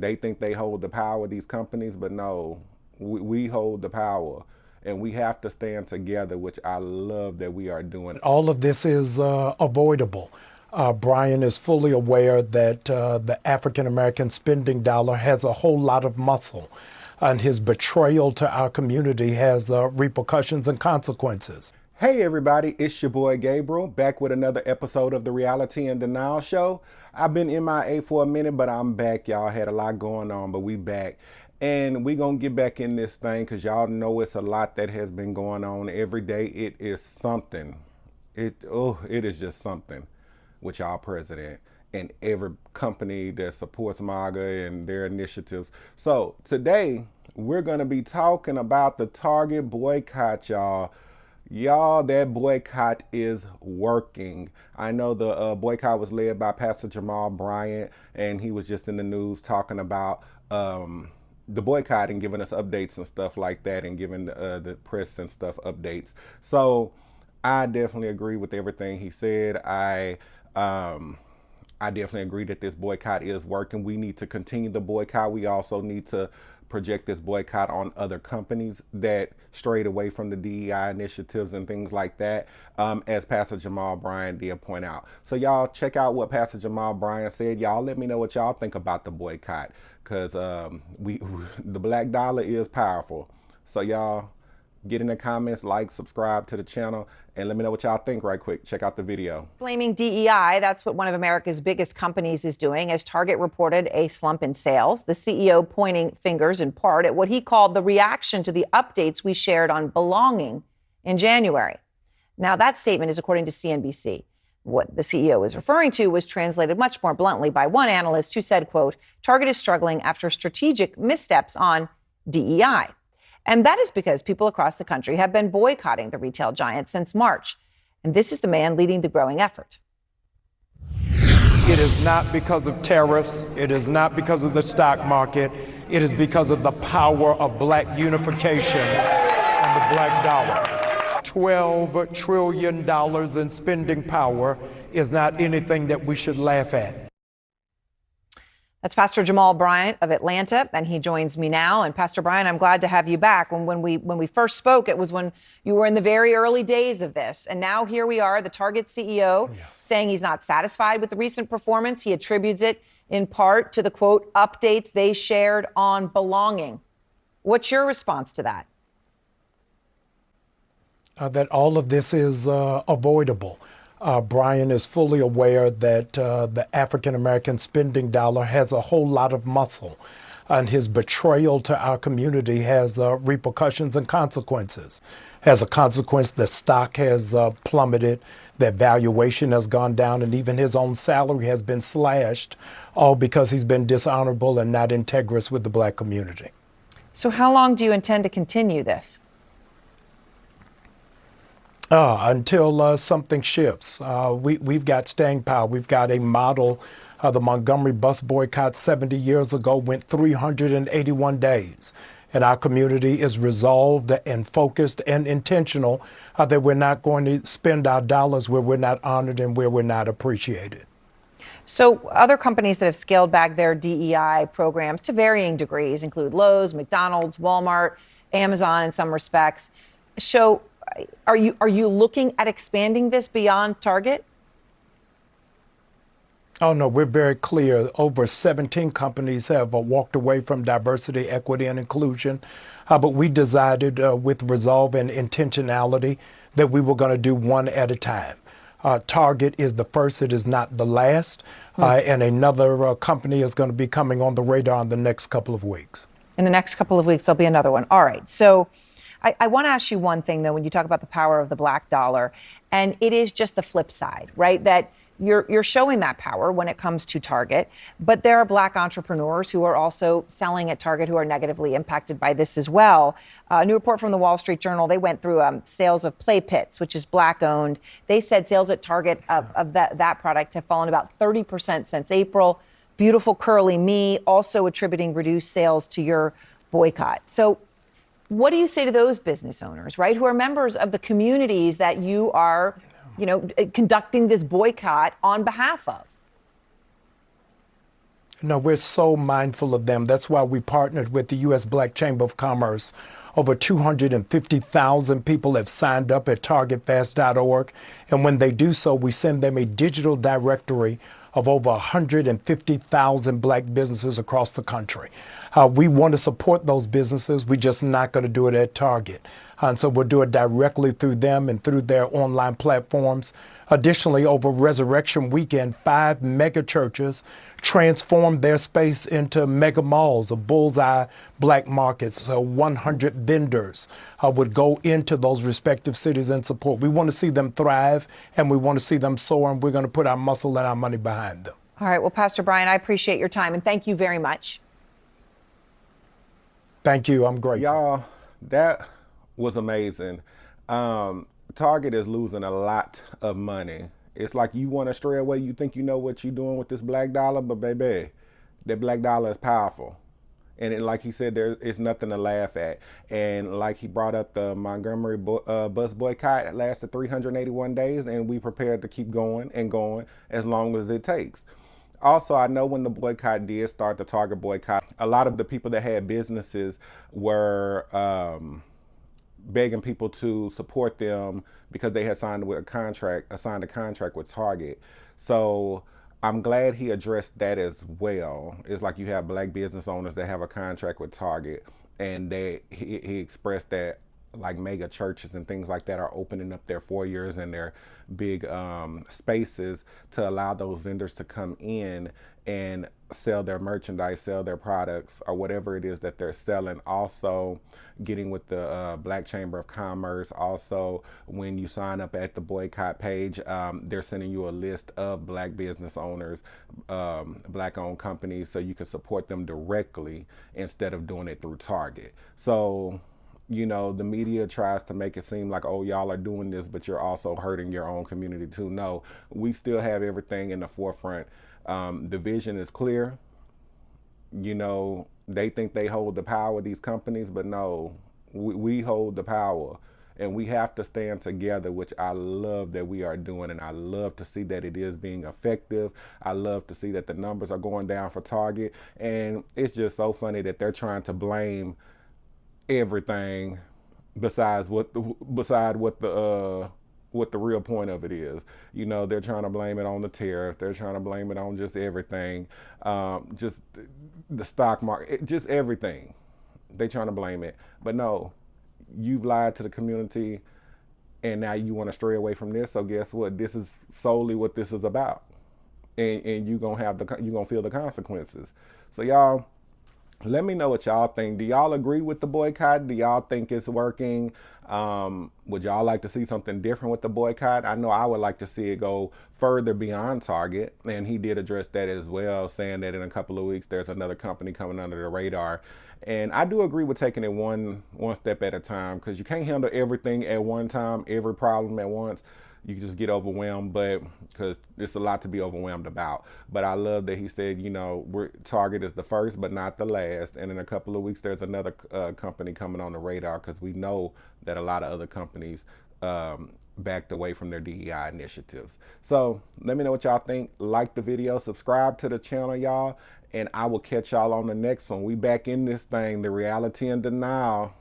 They think they hold the power, these companies, but no, we hold the power. And we have to stand together, which I love that we are doing. All of this is avoidable. Bryant is fully aware that the African American spending dollar has a whole lot of muscle, and his betrayal to our community has repercussions and consequences. Hey everybody, it's your boy Gabriel, back with another episode of the Reality and Denial Show. I've been MIA for a minute, but I'm back, y'all. Had a lot going on, but we back. And we gonna get back in this thing because y'all know it's a lot that has been going on every day. It is something. It is just something with y'all president and every company that supports MAGA and their initiatives. So today we're gonna be talking about the Target boycott, y'all. Y'all, that boycott is working. I know the boycott was led by Pastor Jamal Bryant, and he was just in the news talking about the boycott and giving us updates and stuff like that, and giving the press and stuff updates. So I definitely agree with everything he said. I definitely agree that this boycott is working. We need to continue the boycott. We also need to project this boycott on other companies that strayed away from the DEI initiatives and things like that, as Pastor Jamal Bryant did point out. So y'all check out what Pastor Jamal Bryant said. Y'all let me know what y'all think about the boycott, because the black dollar is powerful. So y'all get in the comments, like, subscribe to the channel, and let me know what y'all think right quick. Check out the video. Blaming DEI, that's what one of America's biggest companies is doing, as Target reported a slump in sales. The CEO pointing fingers in part at what he called the reaction to the updates we shared on belonging in January. Now, that statement is according to CNBC. What the CEO is referring to was translated much more bluntly by one analyst who said, quote, Target is struggling after strategic missteps on DEI. And that is because people across the country have been boycotting the retail giant since March. And this is the man leading the growing effort. It is not because of tariffs. It is not because of the stock market. It is because of the power of black unification and the black dollar. $12 trillion in spending power is not anything that we should laugh at. That's Pastor Jamal Bryant of Atlanta, and he joins me now. And Pastor Bryant, I'm glad to have you back. When we first spoke, it was when you were in the very early days of this. And now here we are, the Target CEO saying he's not satisfied with the recent performance. He attributes it in part to the, quote, updates they shared on belonging. What's your response to that? That all of this is avoidable. Bryant is fully aware that the African American spending dollar has a whole lot of muscle, and his betrayal to our community has repercussions and consequences. As a consequence, the stock has plummeted, that valuation has gone down, and even his own salary has been slashed, all because he's been dishonorable and not integrous with the black community. So how long do you intend to continue this? Until something shifts. We've got staying power. We've got a model. The Montgomery bus boycott 70 years ago went 381 days. And our community is resolved and focused and intentional that we're not going to spend our dollars where we're not honored and where we're not appreciated. So other companies that have scaled back their DEI programs to varying degrees include Lowe's, McDonald's, Walmart, Amazon in some respects. So are you looking at expanding this beyond Target? Oh, no, we're very clear. Over 17 companies have walked away from diversity, equity, and inclusion. But we decided with resolve and intentionality that we were going to do one at a time. Target is the first, it is not the last. And another company is going to be coming on the radar in the next couple of weeks. In the next couple of weeks, there'll be another one. All right. So I want to ask you one thing, though, when you talk about the power of the black dollar, and it is just the flip side, right? That you're showing that power when it comes to Target, but there are black entrepreneurs who are also selling at Target who are negatively impacted by this as well. A new report from the Wall Street Journal, they went through sales of Play Pits, which is black owned. They said sales at Target of that product have fallen about 30% since April. Beautiful Curly Me also attributing reduced sales to your boycott. So what do you say to those business owners, right, who are members of the communities that you are, conducting this boycott on behalf of? No, we're so mindful of them. That's why we partnered with the U.S. Black Chamber of Commerce. Over 250,000 people have signed up at targetfast.org. And when they do so, we send them a digital directory of over 150,000 black businesses across the country. We want to support those businesses. We're just not going to do it at Target. And so we'll do it directly through them and through their online platforms. Additionally, over Resurrection Weekend, 5 mega churches transformed their space into mega malls, a bullseye black markets. So 100 vendors would go into those respective cities and support. We want to see them thrive, and we want to see them soar, and we're going to put our muscle and our money behind them. All right. Well, Pastor Bryant, I appreciate your time, and thank you very much. Thank you. I'm grateful. Y'all, that was amazing. Target is losing a lot of money. It's like you want to stray away. You think you know what you're doing with this black dollar, but baby, that black dollar is powerful. And like he said, there is nothing to laugh at. And like he brought up, the Montgomery bus boycott, it lasted 381 days, and we prepared to keep going and going as long as it takes. Also, I know when the boycott did start, the Target boycott, a lot of the people that had businesses were begging people to support them because they had signed a contract with Target. So I'm glad he addressed that as well. It's like you have black business owners that have a contract with Target, and he expressed that like mega churches and things like that are opening up their foyers and their big spaces to allow those vendors to come in and sell their merchandise, sell their products, or whatever it is that they're selling. Also getting with the Black Chamber of Commerce. Also, when you sign up at the boycott page, they're sending you a list of black business owners, black owned companies, so you can support them directly instead of doing it through Target. So you know, the media tries to make it seem like, oh, y'all are doing this, but you're also hurting your own community too. No, we still have everything in the forefront. The vision is clear. You know, they think they hold the power, these companies, but no, we hold the power. And we have to stand together, which I love that we are doing. And I love to see that it is being effective. I love to see that the numbers are going down for Target. And it's just so funny that they're trying to blame everything besides what the real point of it is. You know, they're trying to blame it on the tariff. They're trying to blame it on just everything, just the stock market, just everything. They're trying to blame it. But no, you've lied to the community, and now you want to stray away from this. So guess what? This is solely what this is about, and you're gonna feel the consequences. So y'all, let me know what y'all think. Do y'all agree with the boycott? Do y'all think it's working? Would y'all like to see something different with the boycott? I know I would like to see it go further beyond Target, and he did address that as well, saying that in a couple of weeks there's another company coming under the radar. And I do agree with taking it one step at a time, because you can't handle everything at one time, every problem at once. You just get overwhelmed, but because it's a lot to be overwhelmed about. But I love that he said, you know, Target is the first, but not the last. And in a couple of weeks, there's another company coming on the radar, because we know that a lot of other companies backed away from their DEI initiatives. So let me know what y'all think. Like the video, subscribe to the channel, y'all, and I will catch y'all on the next one. We back in this thing, the reality and denial.